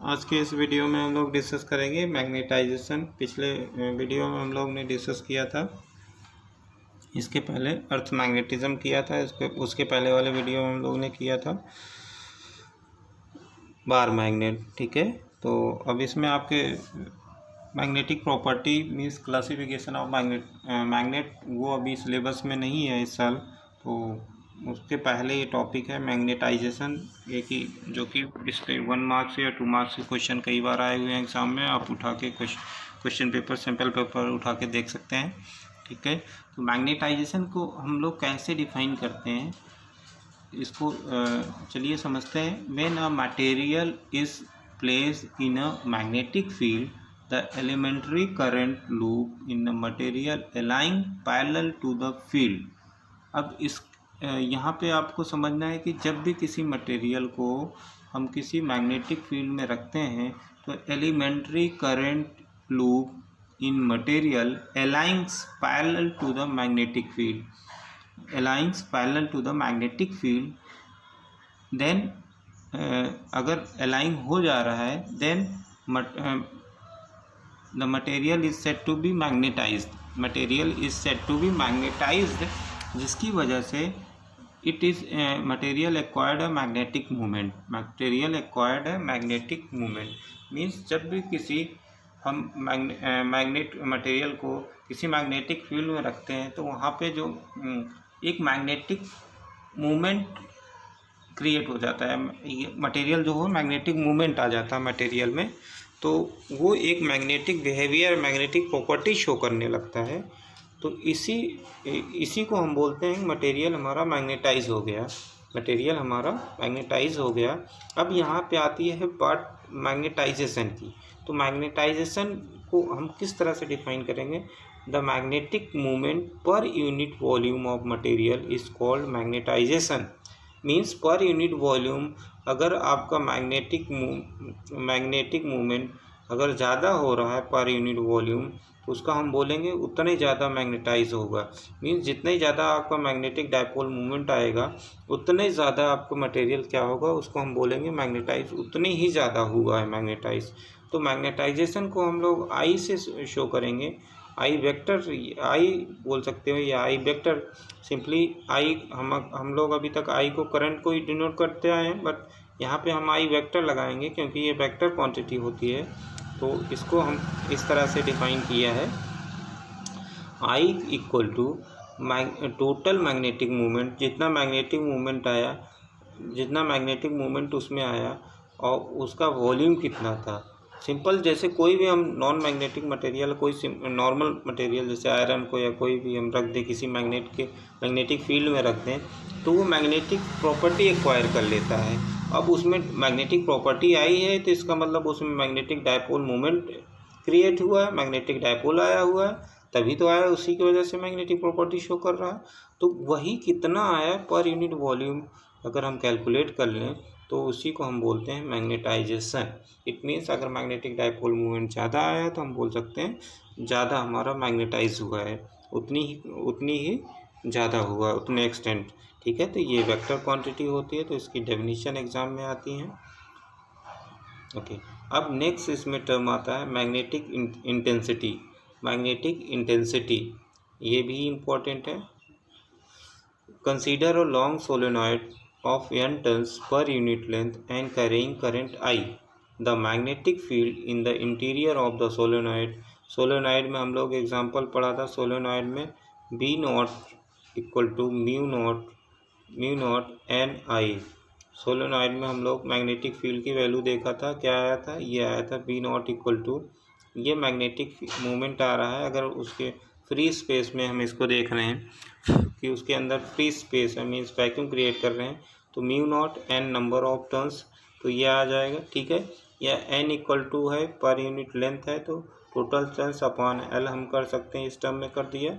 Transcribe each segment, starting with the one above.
आज के इस वीडियो में हम लोग डिस्कस करेंगे मैग्नेटाइजेशन। पिछले वीडियो में हम लोग ने डिस्कस किया था, इसके पहले अर्थ मैग्नेटिज्म किया था, उसके पहले वाले वीडियो में हम लोग ने किया था बार मैग्नेट। ठीक है, तो अब इसमें आपके magnetic property means classification of magnet वो अभी सिलेबस में नहीं है इस साल, तो उसके पहले ये टॉपिक है मैग्नेटाइजेशन, एक ही जो कि इस पर 1 मार्क्स या 2 मार्क्स के क्वेश्चन कई बार आए हुए हैं एग्ज़ाम में। आप उठा के क्वेश्चन पेपर, सैम्पल पेपर उठा के देख सकते हैं। ठीक है, तो मैग्नेटाइजेशन को हम लोग कैसे डिफाइन करते हैं इसको चलिए समझते हैं। When a material is placed in a magnetic field, the elementary current loop in the material aligning parallel to the field. अब इस यहाँ पे आपको समझना है कि जब भी किसी मटेरियल को हम किसी मैग्नेटिक फील्ड में रखते हैं तो elementary current loop in material aligns parallel to the magnetic field, aligns parallel to the magnetic field. Then अगर अलाइन हो जा रहा है then the material is said to be magnetized, material is said to be magnetized, जिसकी वजह से it is material acquired a magnetic movement, material acquired a magnetic movement. Means जब भी किसी हम मैग्नेट मटेरियल को किसी मैग्नेटिक फील्ड में रखते हैं तो वहाँ पे जो एक मैग्नेटिक मूवमेंट क्रिएट हो जाता है, मटेरियल जो हो मैग्नेटिक मूवमेंट आ जाता है मटेरियल में, तो वो एक magnetic behaviour, magnetic property show करने लगता है। तो इसी को हम बोलते हैं मटेरियल हमारा मैग्नेटाइज हो गया, मटेरियल हमारा मैग्नेटाइज हो गया। अब यहाँ पे आती है पार्ट मैग्नेटाइजेशन की। तो मैग्नेटाइजेशन को हम किस तरह से डिफाइन करेंगे? The magnetic movement per unit volume of material is called magnetization. Means per unit volume, अगर आपका मैग्नेटिक मूवमेंट अगर ज़्यादा हो रहा है पर यूनिट वॉल्यूम, तो उसका हम बोलेंगे उतना ही ज़्यादा मैग्नेटाइज होगा। मीन्स जितना ही ज़्यादा आपका मैग्नेटिक डायपोल मूवमेंट आएगा उतना ही ज़्यादा आपका मटेरियल क्या होगा, उसको हम बोलेंगे मैग्नेटाइज, उतनी ही ज़्यादा हुआ है मैग्नेटाइज। तो मैग्नेटाइजेशन को हम लोग आई से शो करेंगे, आई वेक्टर, आई बोल सकते हो या आई वेक्टर। सिंपली आई हम लोग अभी तक आई को करंट को ही डिनोट करते आए हैं, बट यहाँ पे हम आई वेक्टर लगाएंगे क्योंकि ये वेक्टर क्वांटिटी होती है। तो इसको हम इस तरह से डिफाइन किया है, I equal to total magnetic movement, जितना मैग्नेटिक मूवमेंट आया, जितना मैग्नेटिक मूवमेंट उसमें आया और उसका वॉल्यूम कितना था। सिंपल, जैसे कोई भी हम नॉन मैग्नेटिक मटेरियल, कोई नॉर्मल मटेरियल जैसे आयरन को या कोई भी हम रख दें किसी मैग्नेटिक फील्ड में रख दें तो वो मैग्नेटिक प्रॉपर्टी एक्वायर कर लेता है। अब उसमें मैग्नेटिक प्रॉपर्टी आई है तो इसका मतलब उसमें मैग्नेटिक डायपोल मूवमेंट क्रिएट हुआ है, मैग्नेटिक डायपोल आया हुआ है, तभी तो आया, उसी की वजह से मैग्नेटिक प्रॉपर्टी शो कर रहा है। तो वही कितना आया पर यूनिट वॉल्यूम अगर हम कैलकुलेट कर लें तो उसी को हम बोलते हैं मैग्नेटाइजेशन। इट मीन्स अगर मैग्नेटिक डायपोल मूवमेंट ज़्यादा आया है तो हम बोल सकते हैं ज़्यादा हमारा मैग्नेटाइज हुआ है, उतनी ही ज़्यादा हुआ, उतने एक्सटेंट। ठीक है, तो ये वेक्टर क्वांटिटी होती है, तो इसकी डेफिनेशन एग्जाम में आती हैं। ओके, अब नेक्स्ट इसमें टर्म आता है मैग्नेटिक इंटेंसिटी। मैग्नेटिक इंटेंसिटी ये भी इम्पोर्टेंट है। Consider a long solenoid of n turns per unit length and carrying current I. The magnetic field in the interior of the solenoid, solenoid में हम लोग example पढ़ा था, सोलेनॉइड में B naught equal to mu naught N I. Solenoid में हम लोग magnetic field की वैल्यू देखा था, क्या आया था, ये आया था B नॉट इक्वल टू, ये मैग्नेटिक मूवमेंट आ रहा है। अगर उसके फ्री स्पेस में हम इसको देख रहे हैं कि उसके अंदर फ्री स्पेस है, मीन्स वैक्यूम क्रिएट कर रहे हैं, तो mu naught N number of turns, तो ये आ जाएगा। ठीक है, या एन इक्वल टू है पर यूनिट लेंथ है, तो टोटल टर्न्स अपॉन एल हम कर सकते हैं, इस टर्म में कर दिया,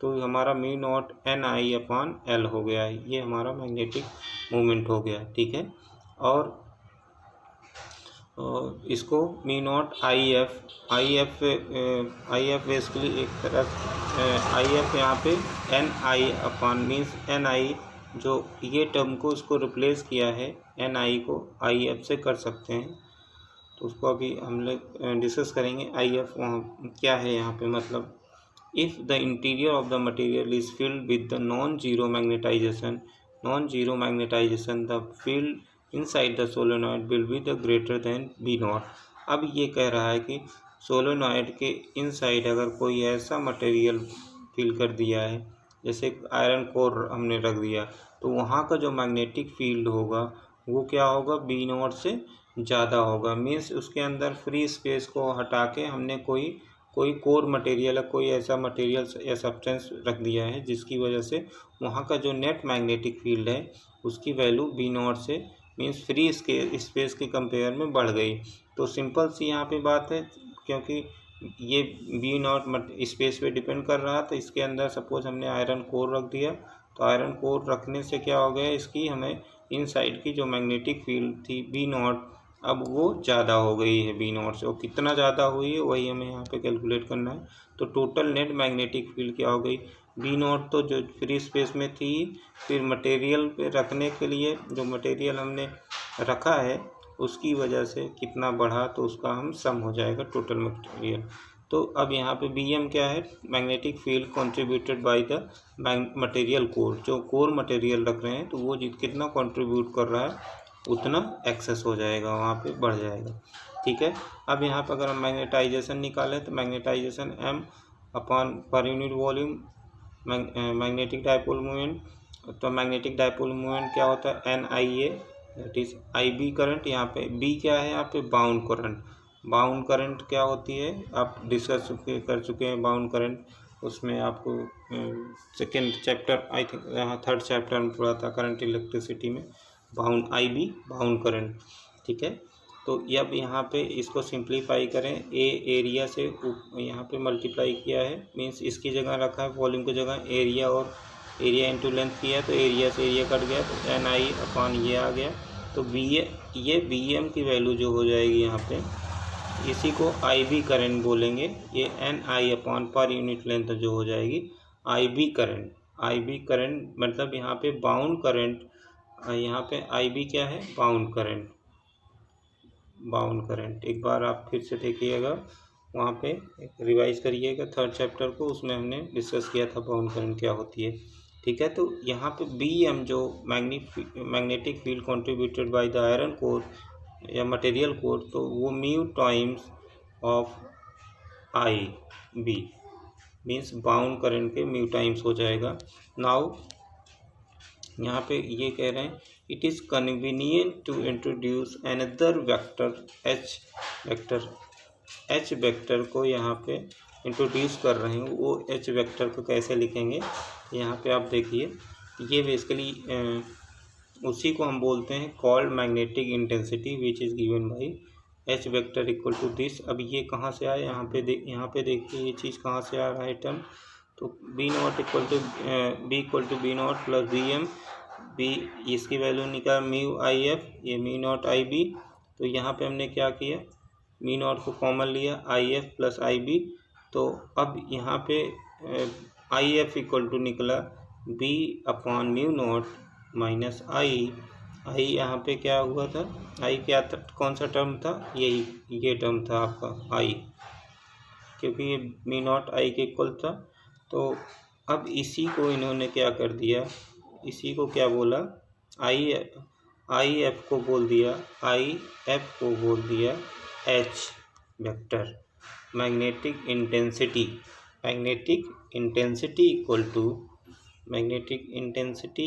तो हमारा म्यू नॉट एन आई अपॉन एल हो गया, ये हमारा मैग्नेटिक मूवमेंट हो गया। ठीक है, और इसको mu naught I F basically एक तरह आई एफ यहाँ पे एन आई अपॉन मीन्स एन आई, जो ये टर्म को उसको रिप्लेस किया है एन आई को आई एफ से कर सकते हैं। तो उसको अभी हम लोग डिस्कस करेंगे। आई एफ क्या है यहाँ पे, मतलब if the interior of the material is filled with the non zero magnetization the field inside the solenoid will be the greater than B naught. अब ये कह रहा है कि सोलेनॉइड के इनसाइड अगर कोई ऐसा मटेरियल फिल कर दिया है, जैसे आयरन कोर हमने रख दिया, तो वहाँ का जो मैग्नेटिक फील्ड होगा वो क्या होगा, बी नॉट से ज़्यादा होगा। मीन्स उसके अंदर फ्री स्पेस को हटा के हमने कोई कोर मटेरियल या कोई ऐसा मटेरियल या सब्सटेंस रख दिया है जिसकी वजह से वहाँ का जो नेट मैग्नेटिक फील्ड है उसकी वैल्यू बी नॉट से मीन्स फ्री स्पेस के कंपेयर में बढ़ गई। तो सिंपल सी यहाँ पे बात है, क्योंकि ये बी नॉट स्पेस पे डिपेंड कर रहा, तो इसके अंदर सपोज हमने आयरन कोर रख दिया, तो आयरन कोर रखने से क्या हो गया, इसकी हमें इनसाइड की जो मैग्नेटिक फील्ड थी बी नॉट, अब वो ज़्यादा हो गई है बी नॉट से। और कितना ज़्यादा हुई है वही हमें यहाँ पे कैलकुलेट करना है। तो टोटल नेट मैग्नेटिक फील्ड क्या हो गई, बी नॉट तो जो फ्री स्पेस में थी, फिर मटेरियल पे रखने के लिए जो मटेरियल हमने रखा है उसकी वजह से कितना बढ़ा, तो उसका हम सम हो जाएगा टोटल मटेरियल। तो अब यहाँ पे बी एम क्या है, magnetic field contributed by the material core. जो कोर मटेरियल रख रहे हैं तो वो कितना कंट्रीब्यूट कर रहा है उतना एक्सेस हो जाएगा, वहाँ पे बढ़ जाएगा। ठीक है। अब यहाँ पर अगर हम मैग्नेटाइजेशन निकालें तो magnetization M upon per unit volume magnetic dipole moment. तो मैग्नेटिक डाइपोल मोमेंट क्या होता है, N I A, that is I B current. यहाँ पे बी क्या है, यहाँ पे बाउंड करंट। बाउंड करंट क्या होती है आप डिस्कस कर चुके हैं बाउंड करंट, उसमें आपको सेकेंड चैप्टर आई थिंक यहाँ थर्ड चैप्टर में पढ़ा था करंट इलेक्ट्रिसिटी में, bound I be bound current. ठीक है। तो अब यहाँ पे इसको सिंप्लीफाई करें, ए एरिया से यहाँ पे मल्टीप्लाई किया है, मीन्स इसकी जगह रखा है वॉल्यूम की जगह एरिया, और एरिया इंटू लेंथ किया है तो एरिया से एरिया कट गया, तो एन आई अपॉन ये आ गया। तो ये बी एम की वैल्यू जो हो जाएगी यहाँ पे, इसी को आई बी करंट बोलेंगे। ये एन आई अपॉन पर यूनिट लेंथ जो हो जाएगी आई बी करंट। आई बी करंट मतलब यहाँ पे बाउंड करंट, यहाँ पे आई बी क्या है, बाउंड करंट। बाउंड करंट एक बार आप फिर से देखिएगा, वहाँ पे रिवाइज करिएगा थर्ड चैप्टर को, उसमें हमने डिस्कस किया था बाउंड करंट क्या होती है। ठीक है। तो यहाँ पे बी एम जो magnetic field contributed by the iron core या मटेरियल कोर, तो वो mu times of I B means bound current के म्यू टाइम्स हो जाएगा। नाउ यहाँ पे ये कह रहे हैं it is convenient to introduce another vector H vector को यहाँ पे इंट्रोड्यूस कर रहे हैं। वो एच वेक्टर को कैसे लिखेंगे, यहाँ पे आप देखिए, ये बेसिकली उसी को हम बोलते हैं called magnetic intensity which is given by H vector equal to this. अब ये कहाँ से आया, यहाँ पे देखिए ये चीज़ कहाँ से आ रहा है टर्म। तो B naught equal to B naught plus B M, B इसकी वैल्यू निकाल म्यू आई एफ, ये म्यू नॉट आई बी। तो यहाँ पे हमने क्या किया, म्यू नॉट को कॉमन लिया, I F plus I B. तो अब यहाँ पे आई एफ इक्वल टू निकला B upon mu naught minus I यहाँ पे क्या हुआ था, आई क्या था, कौन सा टर्म था, ये टर्म था आपका आई, क्योंकि ये म्यू नॉट आई के इक्वल था। तो अब इसी को इन्होंने क्या कर दिया, इसी को क्या बोला, आई एफ को बोल दिया, आई एफ को बोल दिया H vector. Magnetic intensity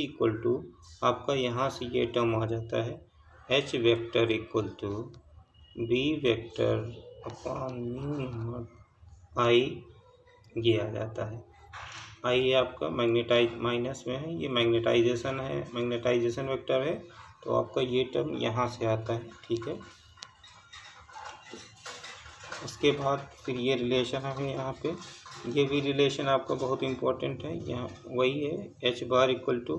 equal to आपका यहाँ से ये टर्म आ जाता है H vector equal to B vector upon mu naught I, ये आ जाता है। आई आपका माइनस में है, ये मैग्नेटाइजेशन है, मैग्नेटाइजेशन वेक्टर है, तो आपका ये टर्म यहाँ से आता है। ठीक है। उसके बाद फिर ये रिलेशन हमें यहाँ पे, ये भी रिलेशन आपका बहुत इम्पोर्टेंट है, यहाँ वही है H bar equal to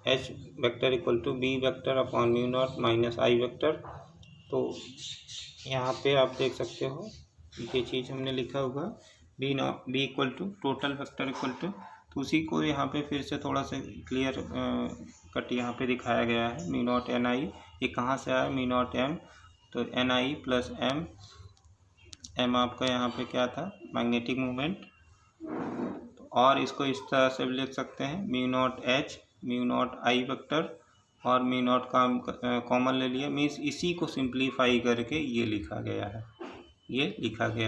H vector equal to B vector upon mu naught minus I vector. तो यहाँ पे आप देख सकते हो ये चीज़ हमने लिखा होगा B equal to total vector equal to, तो उसी को यहाँ पे फिर से थोड़ा सा क्लियर कट यहाँ पे दिखाया गया है, म्यू नॉट एन आई, ये कहाँ से आया म्यू नॉट एम, तो तो Ni प्लस एम आपका यहाँ पे क्या था, मैग्नेटिक मोमेंट। और इसको इस तरह से भी लिख सकते हैं, mu naught H mu naught I vector और म्यू नॉट का कॉमन ले लिया, मीन्स इसी को सिंप्लीफाई करके ये लिखा गया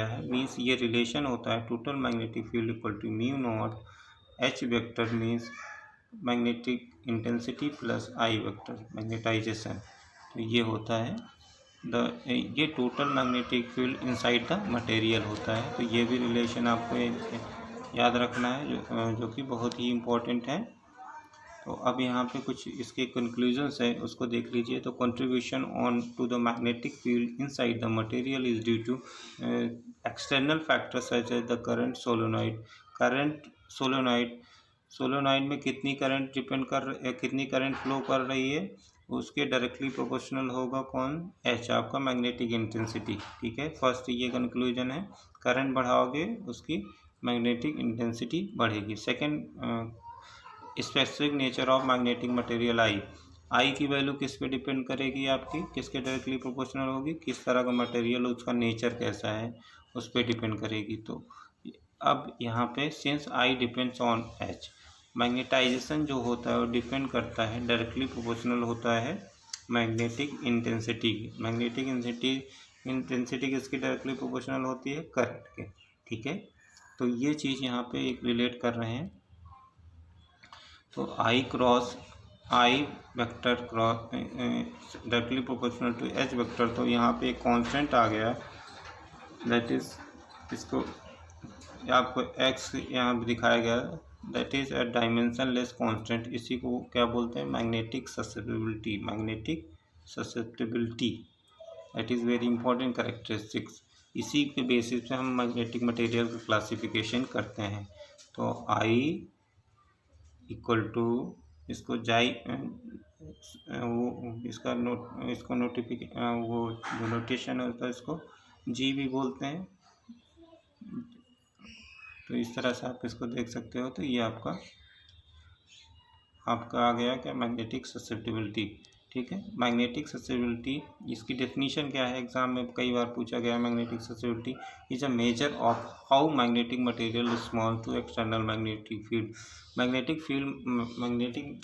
है, मीन्स ये रिलेशन होता है total magnetic field equal to mu naught H vector means magnetic intensity plus I vector magnetization. तो ये होता है ये total magnetic field inside the material होता है। तो ये भी रिलेशन आपको याद रखना है जो कि बहुत ही इम्पोर्टेंट है। तो अब यहाँ पे कुछ इसके कंक्लूजन्स है, उसको देख लीजिए। तो contribution on to the magnetic field inside the material is due to external factors such as the current solenoid में कितनी करंट फ्लो कर रही है, उसके डायरेक्टली प्रोपोर्शनल होगा कौन, एच आपका मैग्नेटिक इंटेंसिटी। ठीक है, फर्स्ट ये कंक्लूजन है, करंट बढ़ाओगे उसकी मैग्नेटिक इंटेंसिटी बढ़ेगी। Second, specific nature of magnetic material I की वैल्यू किस पे डिपेंड करेगी, आपकी किसके डायरेक्टली प्रोपोर्शनल होगी, किस तरह का मटेरियल, उसका नेचर कैसा है उस पर डिपेंड करेगी। तो अब यहाँ पे since I depends on H, magnetization जो होता है वो डिपेंड करता है, डायरेक्टली प्रोपोर्शनल होता है मैग्नेटिक इंटेंसिटी की। मैग्नेटिक इंटेंसिटी किसकी डायरेक्टली प्रोपोर्शनल होती है, करंट के। ठीक है, तो ये चीज़ यहाँ पे एक रिलेट कर रहे हैं। तो I vector cross directly proportional to H vector, तो यहाँ पे एक कांस्टेंट आ गया, दैट इज, इसको आपको एक्स यहाँ पे दिखाया गया, that is a dimension less constant. इसी को क्या बोलते हैं, magnetic susceptibility. That is very important characteristics. इसी के बेसिस पे हम मैग्नेटिक मटेरियल का क्लासिफिकेशन करते हैं। तो आई इक्वल टू, इसको वो जो नोटेशन होता है इसको जी भी बोलते हैं। तो इस तरह से आप इसको देख सकते हो। तो ये आपका आ गया क्या, मैग्नेटिक ससेप्टिबिलिटी। ठीक है, मैग्नेटिक ससेप्टिबिलिटी, इसकी डेफिनेशन क्या है, एग्जाम में कई बार पूछा गया। Magnetic susceptibility is a measure of how magnetic material respond to external magnetic field. Magnetic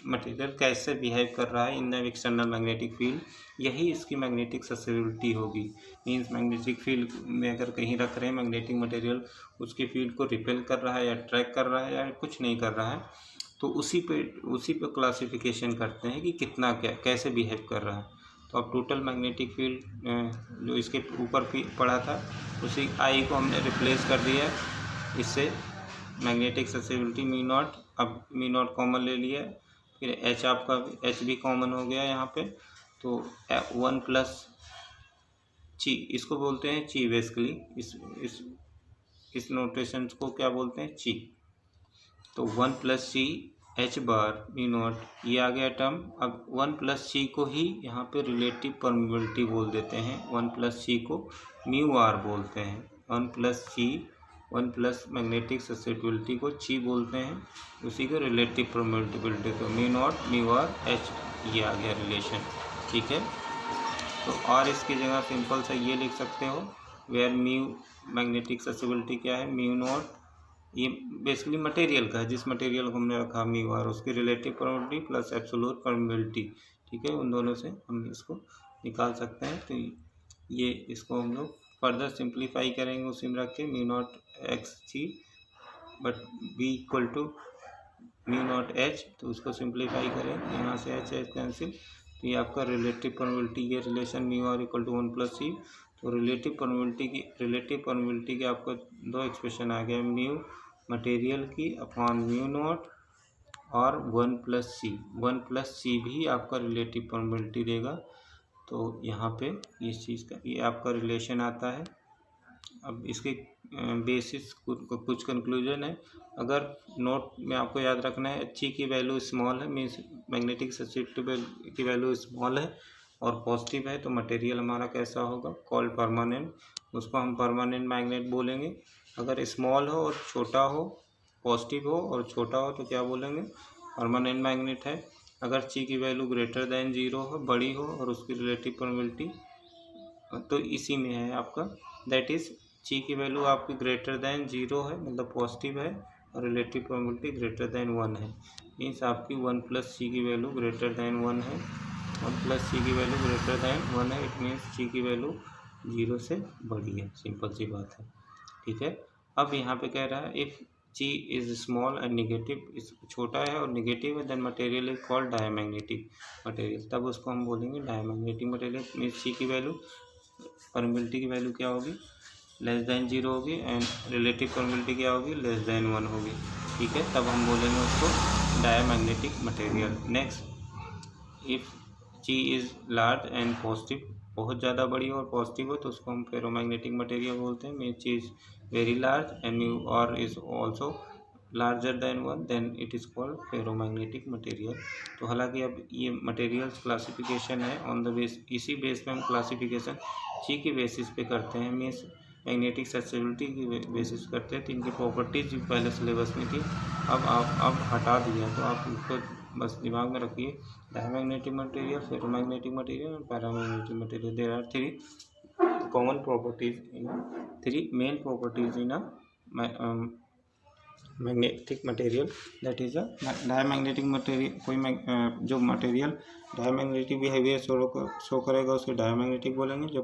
material कैसे बिहेव कर रहा है in the external magnetic field, यही इसकी मैग्नेटिक ससेप्टिबिलिटी होगी। मीन्स मैग्नेटिक फील्ड में अगर कहीं रख रहे हैं मैग्नेटिक मटेरियल, उसके फील्ड को रिपेल कर रहा है या अट्रैक्ट कर रहा है या कुछ नहीं कर रहा है, तो उसी पे क्लासिफिकेशन करते हैं कि कितना कैसे बिहेव कर रहा है। तो अब टोटल मैग्नेटिक फील्ड जो इसके ऊपर पड़ा था, उसी आई को हमने रिप्लेस कर दिया इससे, मैग्नेटिक ससेप्टिबिलिटी म्यू नॉट, अब म्यू नॉट कॉमन ले लिया, फिर एच आपका एच भी कॉमन हो गया यहाँ पे। तो 1 प्लस ची, इसको बोलते हैं ची बेसिकली, इस नोटेशन को क्या बोलते हैं, ची। तो 1 प्लस सी एच बार म्यू नॉट, ये आ गया टर्म। अब 1 प्लस सी को ही यहाँ पे रिलेटिव परमिबिलिटी बोल देते हैं, 1 प्लस सी को म्यू आर बोलते हैं। 1 प्लस मैग्नेटिक ससेप्टिबिलिटी को ची बोलते हैं, उसी को रिलेटिव परमिबिलिटी, तो mu naught mu R H, ये आ गया रिलेशन। ठीक है, तो और इसकी जगह सिंपल सा ये लिख सकते हो, वेयर म्यू मैग्नेटिक ससेप्टिबिलिटी क्या है, म्यू नॉट, ये बेसिकली मटेरियल का है, जिस मटेरियल को हमने रखा म्यू आर, उसकी relative permeability plus absolute permeability. ठीक है, उन दोनों से हम इसको निकाल सकते हैं। तो ये इसको हम लोग फर्दर सिंप्लीफाई करेंगे उसी में रख के, mu naught X C but B equal to mu naught H, तो उसको सिंप्लीफाई करें, यहाँ से एच कैंसिल, तो ये आपका रिलेटिव परमिबिलिटी, ये relation mu R equal to 1 plus C. तो रिलेटिव परमिबिलिटी के आपको दो एक्सप्रेशन आ गया, म्यू मटेरियल की अपॉन म्यू नॉट और 1 प्लस सी भी आपका रिलेटिव परमिबिलिटी देगा। तो यहाँ पे इस चीज़ का ये आपका रिलेशन आता है। अब इसके बेसिस कुछ कंक्लूजन है। अगर नोट में आपको याद रखना है, ची की वैल्यू स्मॉल है, मीन्स मैग्नेटिक ससेप्टिबिलिटी की वैल्यू स्मॉल है और पॉजिटिव है, तो मटेरियल हमारा कैसा होगा, कॉल्ड परमानेंट, उसको हम परमानेंट मैग्नेट बोलेंगे। अगर स्मॉल हो और छोटा हो, पॉजिटिव हो और छोटा हो, तो क्या बोलेंगे, परमानेंट मैग्नेट है। अगर ची की वैल्यू ग्रेटर देन 0 हो, बड़ी हो और उसकी रिलेटिव परमिबिलिटी तो इसी में है आपका, दैट इज़ ची की वैल्यू आपकी ग्रेटर दैन 0 है, मतलब पॉजिटिव है, और रिलेटिव प्रोबेबिलिटी ग्रेटर दैन 1 है। मीन्स आपकी 1 प्लस ची की वैल्यू ग्रेटर दैन 1 है, 1 प्लस ची की वैल्यू ग्रेटर दैन 1 है। इट मीन्स ची की वैल्यू 0 से बड़ी है, सिंपल सी बात है। ठीक है। अब यहाँ पे कह रहा है इफ़ ची इज़ स्मॉल एंड निगेटिव, इस छोटा है और निगेटिव है, then material is called diamagnetic material. तब उसको हम बोलेंगे डायमैग्नेटिक मटेरियल। मीन्स ची की वैल्यू, परमिबिलिटी की वैल्यू क्या होगी, लेस दैन 0 होगी, एंड रिलेटिव परमिबिलिटी क्या होगी, लेस दैन 1 होगी। ठीक है, तब हम बोलेंगे उसको डायमैग्नेटिक मटेरियल। नेक्स्ट, इफ़ ची इज़ लार्ज एंड पॉजिटिव, बहुत ज़्यादा बड़ी और पॉजिटिव हो तो उसको हम फेरोमैग्नेटिक मटेरियल बोलते हैं। Means chi is very large and mu R is also larger than 1, then it is called ferromagnetic material. तो हालांकि अब ये मटेरियल्स क्लासिफिकेशन है ऑन द बेस, इसी बेस पे हम क्लासिफिकेशन ची की बेसिस पे करते हैं। मीन्स मैग्नेटिक ससेसिबिलिटी की बेसिस करते हैं। तो इनकी प्रॉपर्टीज भी पहले सिलेबस में थी, अब हटा दिया, तो आप इसको बस दिमाग में रखिए। डायमैग्नेटिक मटेरियल, फेरोमैग्नेटिक मटेरियल और paramagnetic material, there are three common properties in, three main properties in a magnetic material, that is a diamagnetic material. कोई जो मटेरियल डायमैग्नेटिक बिहेवियर शो करेगा उसको डायमैग्नेटिक बोलेंगे। जो